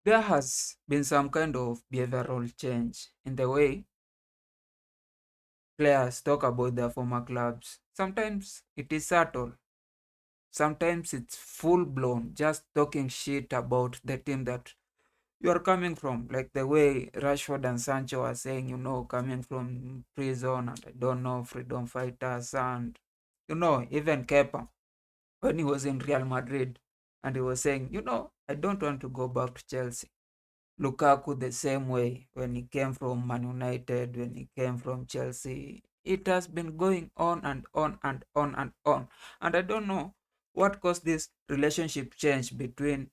there has been some kind of behavioral change in the way players talk about their former clubs. Sometimes it is subtle, sometimes it's full blown, just talking shit about the team that you are coming from. Like the way Rashford and Sancho are saying, coming from prison and I don't know, freedom fighters, and even Kepa when he was in Real Madrid and he was saying, I don't want to go back to Chelsea. Lukaku the same way when he came from Man United, when he came from Chelsea. It has been going on and on and on and on. And I don't know what caused this relationship change between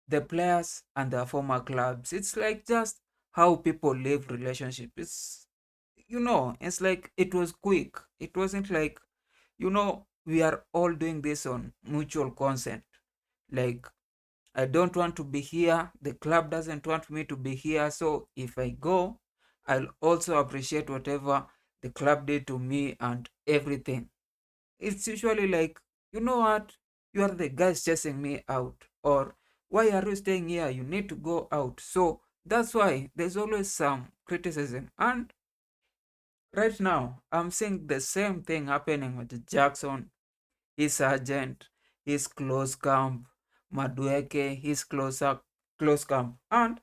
the players and their former clubs. It's like just how people live relationship. It's like it was quick. It wasn't like, we are all doing this on mutual consent. Like, I don't want to be here. The club doesn't want me to be here. So if I go, I'll also appreciate whatever the club did to me and everything. It's usually like, you know what? You are the guys chasing me out. Or why are you staying here? You need to go out. So that's why there's always some criticism. And right now, I'm seeing the same thing happening with Jackson, his agent, his close camp, Madueke, his close camp. And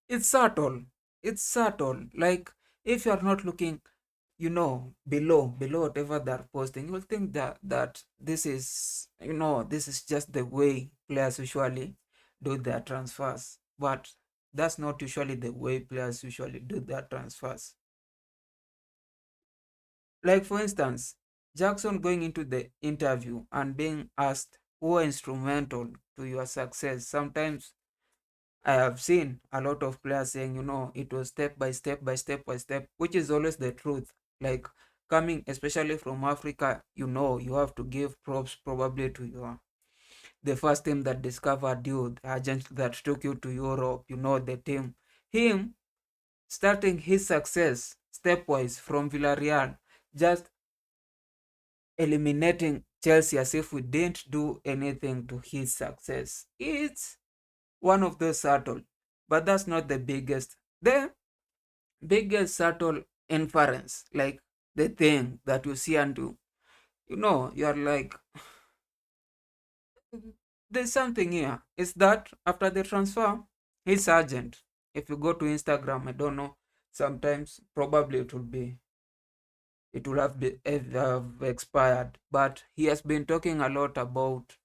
it's subtle. It's subtle. Like if you're not looking, below whatever they're posting, you'll think that this is just the way players usually do their transfers. But that's not usually the way players usually do their transfers. Like for instance, Jackson going into the interview and being asked who were instrumental to your success. Sometimes I have seen a lot of players saying, it was step by step by step by step, which is always the truth. Like coming especially from Africa, you have to give props probably to the first team that discovered you, the agent that took you to Europe, the team. Him starting his success stepwise from Villarreal, just eliminating Chelsea as if we didn't do anything to his success. It's one of those subtle, but that's not the biggest. The biggest subtle inference, like the thing that you see and do, you're like, there's something here. Is that after the transfer, his agent, if you go to Instagram, I don't know, sometimes probably it will have expired, but he has been talking a lot about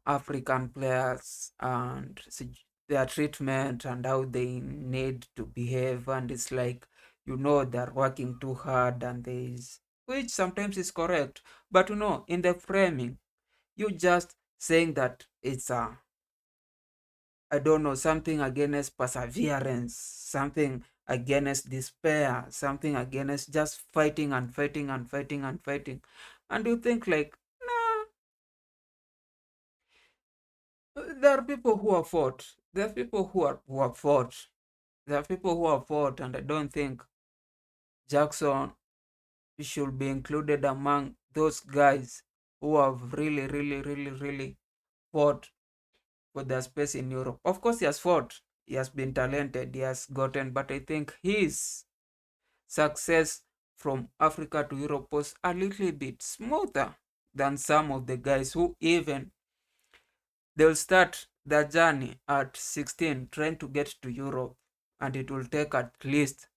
African players and their treatment and how they need to behave. And it's like, they're working too hard and there's, which sometimes is correct. But in the framing, you just saying that it's I don't know, something against perseverance, something against despair, something against just fighting and fighting and fighting and fighting. And you think like, nah, there are people who have fought. There are people who have fought. There are people who have fought, and I don't think Jackson should be included among those guys who have really, really, really, really fought for their space in Europe. Of course, he has fought. He has been talented. He has gotten, but I think his success from Africa to Europe was a little bit smoother than some of the guys who even they'll start their journey at 16 trying to get to Europe, and it will take at least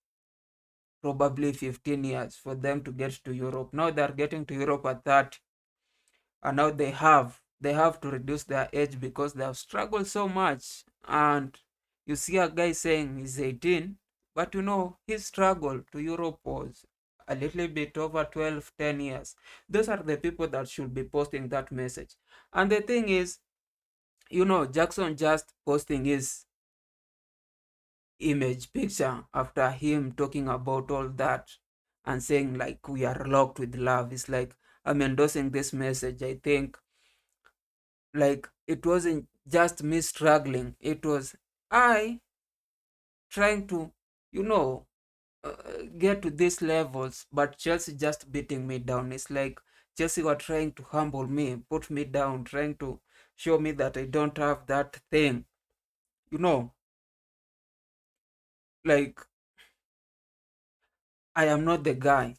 probably 15 years for them to get to Europe. Now they're getting to Europe at 30, and now they have to reduce their age because they have struggled so much. And you see a guy saying he's 18, but his struggle to Europe was a little bit over 12, 10 years. Those are the people that should be posting that message. And the thing is, Jackson just posting his image picture after him talking about all that and saying like we are locked with love. It's like I'm endorsing this message. I think like it wasn't just me struggling, it was I trying to you know get to these levels, but Chelsea just beating me down. It's like Chelsea were trying to humble me, put me down, trying to show me that I don't have that thing. You know, like I am not the guy,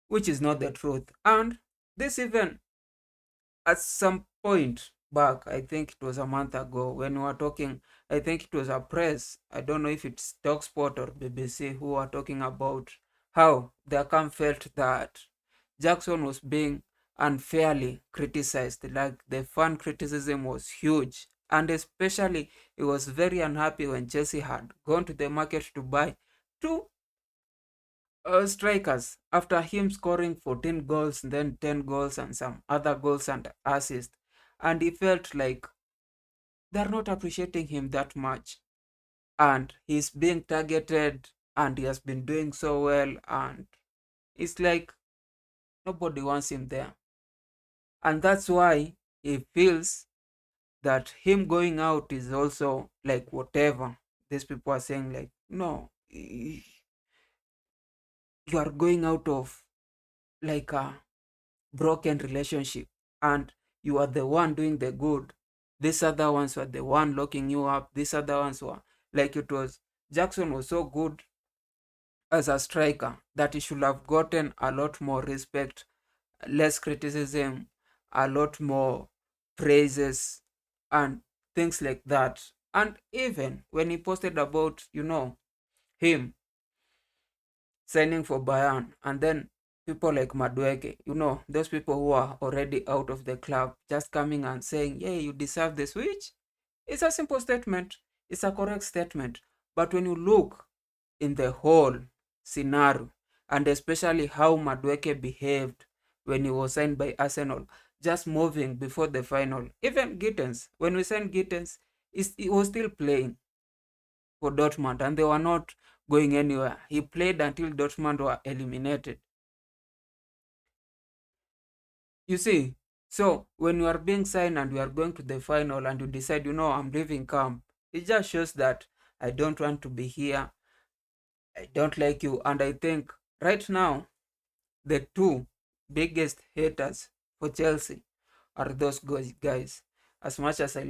which is not the truth. And this even at some point back, I think it was a month ago, when we were talking, I think it was a press, I don't know if it's Talksport or BBC, who were talking about how the account felt that Jackson was being unfairly criticized. Like the fan criticism was huge. And especially, he was very unhappy when Chelsea had gone to the market to buy two strikers after him scoring 14 goals, then 10 goals, and some other goals and assists. And he felt like they're not appreciating him that much. And he's being targeted and he has been doing so well. And it's like nobody wants him there. And that's why he feels that him going out is also like whatever. These people are saying, like, no, you are going out of like a broken relationship and you are the one doing the good. These other ones were the one locking you up. These other ones were like, it was Jackson was so good as a striker that he should have gotten a lot more respect, less criticism, a lot more praises, and things like that. And even when he posted about, him signing for Bayern, and then people like Madueke, those people who are already out of the club, just coming and saying, "Yeah, you deserve the switch." It's a simple statement. It's a correct statement. But when you look in the whole scenario, and especially how Madueke behaved when he was signed by Arsenal, just moving before the final, even Gittens, when we signed Gittens, he was still playing for Dortmund and they were not going anywhere. He played until Dortmund were eliminated. You see, so when you are being signed and you are going to the final and you decide, I'm leaving camp, it just shows that I don't want to be here. I don't like you. And I think right now, the two biggest haters for Chelsea are those guys. As much as I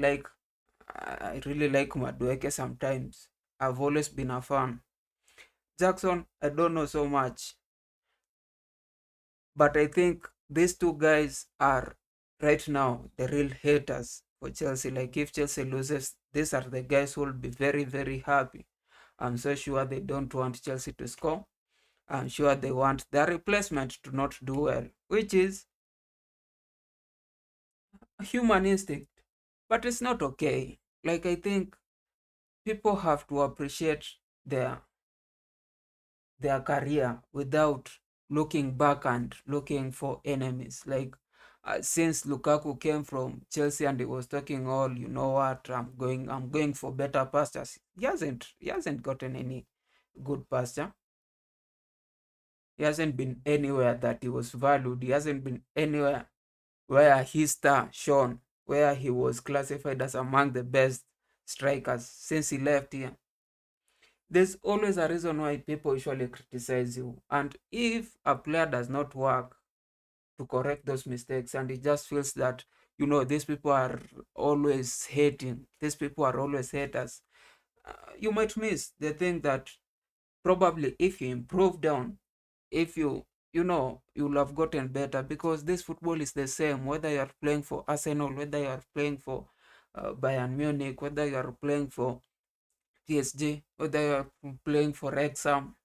really like Madueke sometimes. I've always been a fan. Jackson, I don't know so much. But I think these two guys are right now the real haters for Chelsea. Like if Chelsea loses, these are the guys who will be very, very happy. I'm so sure they don't want Chelsea to score. I'm sure they want their replacement to not do well, which is a human instinct. But it's not okay. Like I think people have to appreciate their their career without looking back and looking for enemies. Like since Lukaku came from Chelsea and he was talking all, you know what, I'm going for better pastures. He hasn't gotten any good pasture. He hasn't been anywhere that he was valued. He hasn't been anywhere where his star shone, where he was classified as among the best strikers since he left here. There's always a reason why people usually criticize you. And if a player does not work to correct those mistakes and it just feels that, these people are always hating, these people are always haters, you might miss the thing that probably if you improve down, if you'll have gotten better because this football is the same whether you are playing for Arsenal, whether you are playing for Bayern Munich, whether you are playing for PSG, whether you are playing for Wrexham,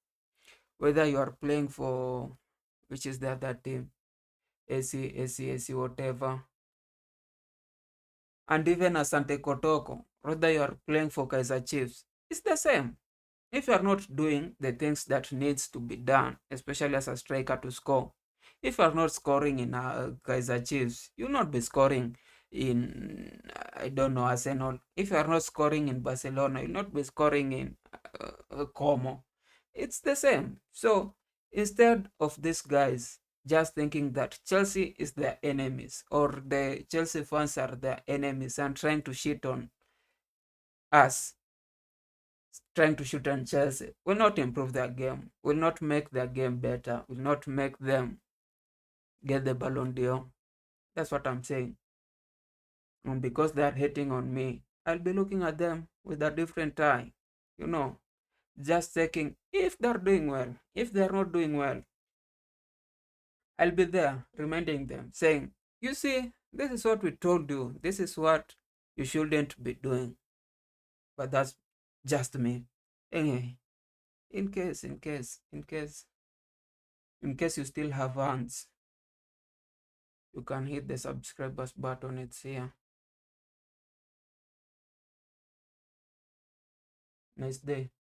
whether you are playing for, which is the other team, AC, whatever, and even Asante Kotoko, whether you are playing for Kaiser Chiefs, it's the same. If you are not doing the things that needs to be done, especially as a striker to score, if you are not scoring in Kaiser Chiefs, you'll not be scoring in, I don't know, Arsenal. If you are not scoring in Barcelona, you'll not be scoring in Como. It's the same. So instead of these guys just thinking that Chelsea is their enemies or the Chelsea fans are their enemies and trying to shit on us, trying to shoot on Chelsea will not improve their game, will not make their game better, will not make them get the Ballon d'Or. That's what I'm saying. And because they're hating on me, I'll be looking at them with a different eye. You know, just checking if they're doing well. If they're not doing well, I'll be there reminding them, saying, you see, this is what we told you. This is what you shouldn't be doing. But that's just me. Anyway, in case you still have hands, you can hit the subscribers button. It's here. Nice day.